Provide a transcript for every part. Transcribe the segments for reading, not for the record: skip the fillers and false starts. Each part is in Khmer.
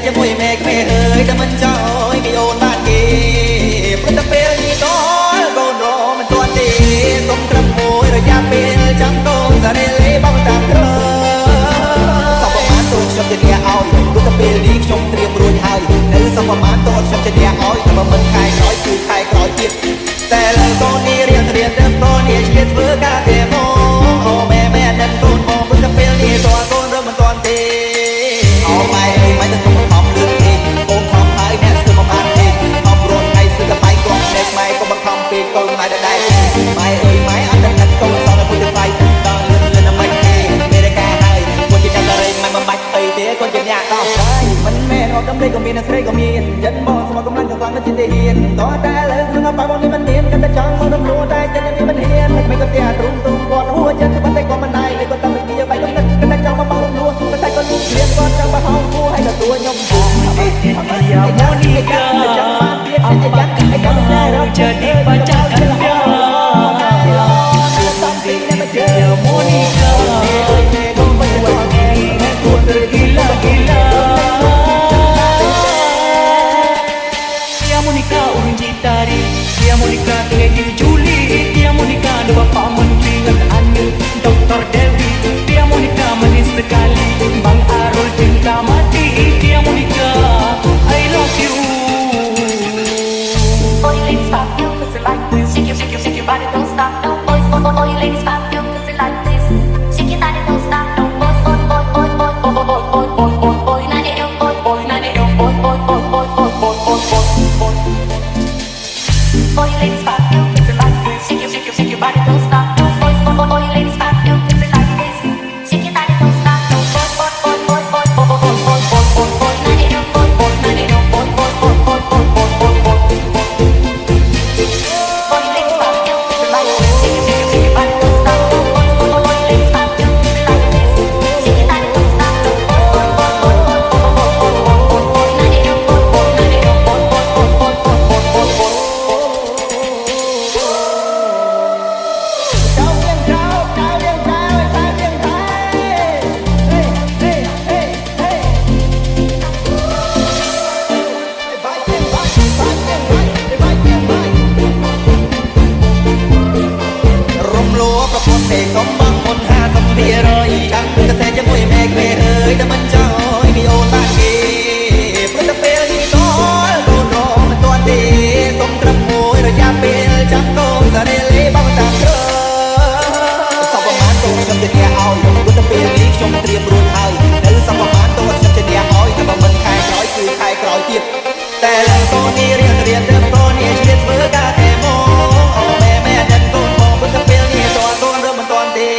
ជាមួយមេឃមេហើយតែមិនចោលគេអូនបានគេព្រោះតែពេលនេះតកូនរមិនទាន់ទេសុំត្រឹមមួយរយៈពេលចាំកូនសារេលេបងតាមក្រសពប្រមាណតូនខ្ញុំជាអ្នកឲ្យព្រោះតែពេលនេះខ្ញុំត្រៀមរួចហើយនៅសពប្រមាណតូនខ្ញុំជាអ្នកឲ្យតែមិនខែក្រោយគឺខែក្រោយទៀតតែលើកូននេះរៀនទៅកូននេះជាធ្វើការទេមកអូម៉ែនឹងកូនមកព្រោះតែពេលនេះតកូនរមិនទាន់ទេអូម៉ែអើយម៉ែទៅខំខំលឿនពេកអូនខំហើយអ្នកស្ទើរមកបានពេកខំរត់ថ្ងៃស្ទើរតែបាយគាត់តែម៉ែក៏បង្ខំពេកកូនម៉ែដែរម៉ែអើយម៉ែអត់តែកូនសោះតែពុទ្ធទៅបាយដល់លឿនមិនទេមេរកាហើយគាត់ជាតែរែងមិនបាច់អីទេគាត់ជាអ្នកដោះស្រាយមិនមែនអត់ដំណេកក៏មានស្រីក៏មានចិនបងស្មោះកំឡុងកំឡាំងទៅជាហ៊ានតោះតែលើក្នុងបាយបងនេះមិនមានគាត់តែចង់មករំលោះតែចិត្តនេះមិនហ៊ានមិនក៏តែទ្រុំគាត់ហួចិត្តប៉ុន្តែគាត់មិនដែរគាត់តែជាបាយកំណត់គាត់តែចង់មកបងរំលោះប៉ុន្តែគាត់លួចលៀនគាត់ចង់បោះហោគួរឲ្យទទួលខ្ញុំYa Monica Apakah mau jadi pacarkan dia Ya Monica Aku tergila-gila Ya Monica urun jitari Ya Monica tinggi Juli Ya Monica ada Bapak Menteri dengan Anu Dr. Dewi Ya Monica manis sekali Bang Arul cinta mati Ya Monica I love you Boy, ladies, pop you, cause you like this. Shake your body, don't stop. No, boy, ladies, pop you, cause you like this. Shake your body, don't stop. No, boy, not it, not it, boy, ladies, pop you, cause you like this. Shake your body, don't stop. No, boy, ladies, pop you, cause you like this. Shake your body, don't stop. No, not it,តែលើកូននេះរៀនទៅកូននេះជាធ្វើការទេមកអូម៉ែនឹងកូនមកព្រោះតែពេលនេះតកូនរមិនទាន់ទេ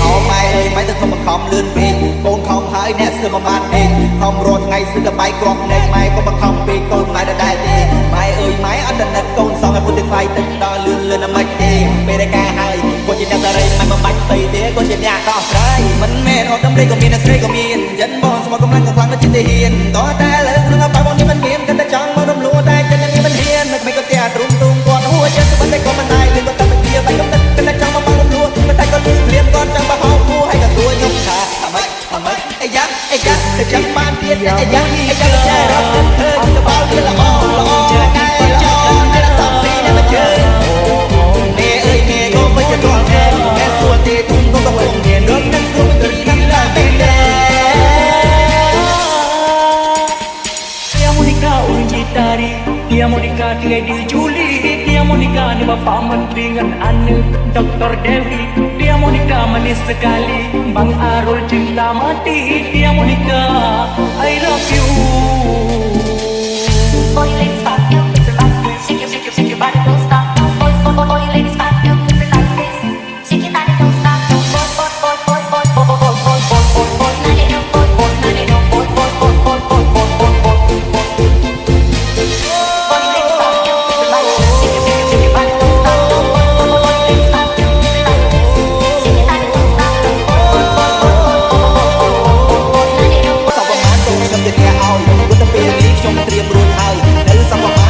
អូម៉ែអើយម៉ែទៅខំបង្ខំលឿនពេកកូនខំហើយអ្នកស្ទើរមកបានពេកខំរត់ថ្ងៃស្ទើរតែបាយគ្រាប់ណែម៉ែក៏បង្ខំពេកកូនម៉ែដែរទេម៉ែអើយម៉ែអត់តែនឹកកូនសោះឲ្យពុទ្ធទៅថ្លៃទឹកដល់លឿនមិនទេពេលរកាហើយគាត់ជាអ្នកតារៃមិនបាច់ទៅទេគាត់ជាអ្នកដោះស្រាយមិនមែនអត់ដំណេកក៏មានស្រីក៏មានចិនបងស្មោះកំឡុងកំឡាំងទៅជាហ៊ានតោះតែលើក្នុងបាយបងនេះមិនមានគាត់តែចង់មករំលោះតែចិត្តនេះមិនហ៊ានមិនក៏តែទ្រុំគាត់ហួចិត្តប៉ុន្តែគាត់មិនដែរគាត់តែជាបាយកំណត់គាត់តែចង់មកបងរំលោះប៉ុន្តែគាត់លៀនគាត់ចង់បោះហោគួរឲ្យទទួលខ្ញុំថាអាម៉េចអីយ៉ាទៅចាំបានទៀតអីយ៉ាចារត់ធ្វើទៅបោលវាល្អចាកែល្អតែសំស៊ីតែមកជើនេះអើយនេះក៏មិនជារាល់តែសួរទេទុំក៏កំពុងមានរត់នឹងគ្រប់គ្រាន់តែពេលដែរ Ya Monica urun jitari Ya Monica tinggi Juli Ya Monica ada Bapak Menteri dengan Anu Dr. Dewi Ya Monica manis sekali Bang Arul cinta mati Ya Monica I love you boy, ladies, pop you, cause you like this. Shake your body, don't stop. No, boy, ladies, pop you, cause you like this. Shake your body, don't stop. No, not it, ទៅពេលនេះខ្ញុំត្រៀមរួចហើយនៅសព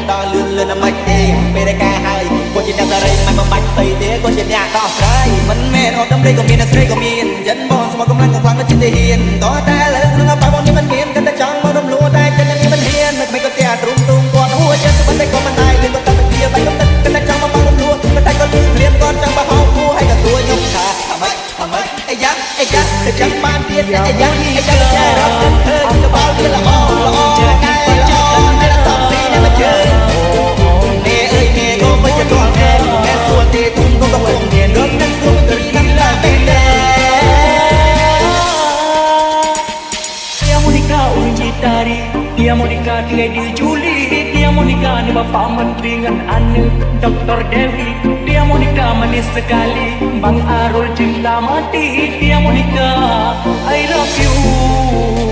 ដល់លឿនលឿនណាមិនទេពេលដែលការហើយគាត់ជាអ្នកតារីមិនបំបាច់ផ្ទៃទេគាត់ជាអ្នកដោះស្រាយមិនមែនអត់ដំរីក៏មានអ្នកស្រីក៏មានចិនបងស្មោះកម្លាំងក៏ខ្លាំងដូចជាទាហានតោះតែលើក្នុងអបបងនេះមិនមានគាត់តែចង់មករំលួតែចិត្តនេះមិនហ៊ានមិនក៏តែទ្រុំទុំគាត់ហួចិត្តទៅមិនក៏មិនដែរលឿនគាត់តែជាបែកគាត់តែចង់មករំលួតែគាត់លឿនព្រាមគាត់ចង់បោះហោគួរឲ្យក៏ទួខ្ញុំថាអ្មេចអីយ៉ាទៅចាំបានទៀតអីយ៉ាតែរត់ធ្វើទៅបោលវាល្អចាកាយល្អតែសំស៊ីនេះមកជើងនេះអើយនេះក៏មិនជាទាល់ទេតែសួរទេទុំក៏កំពុងមានរត់នឹងទុំគ្រីនឹងឡាពេលដែរ Tia Monica urung citari Tia Monica tinggal di Juli Tia Monica ni bapa menteri dengan anu Dr. Dewi Tia Monica manis sekali Bang Arul cinta mati Tia Monica I love you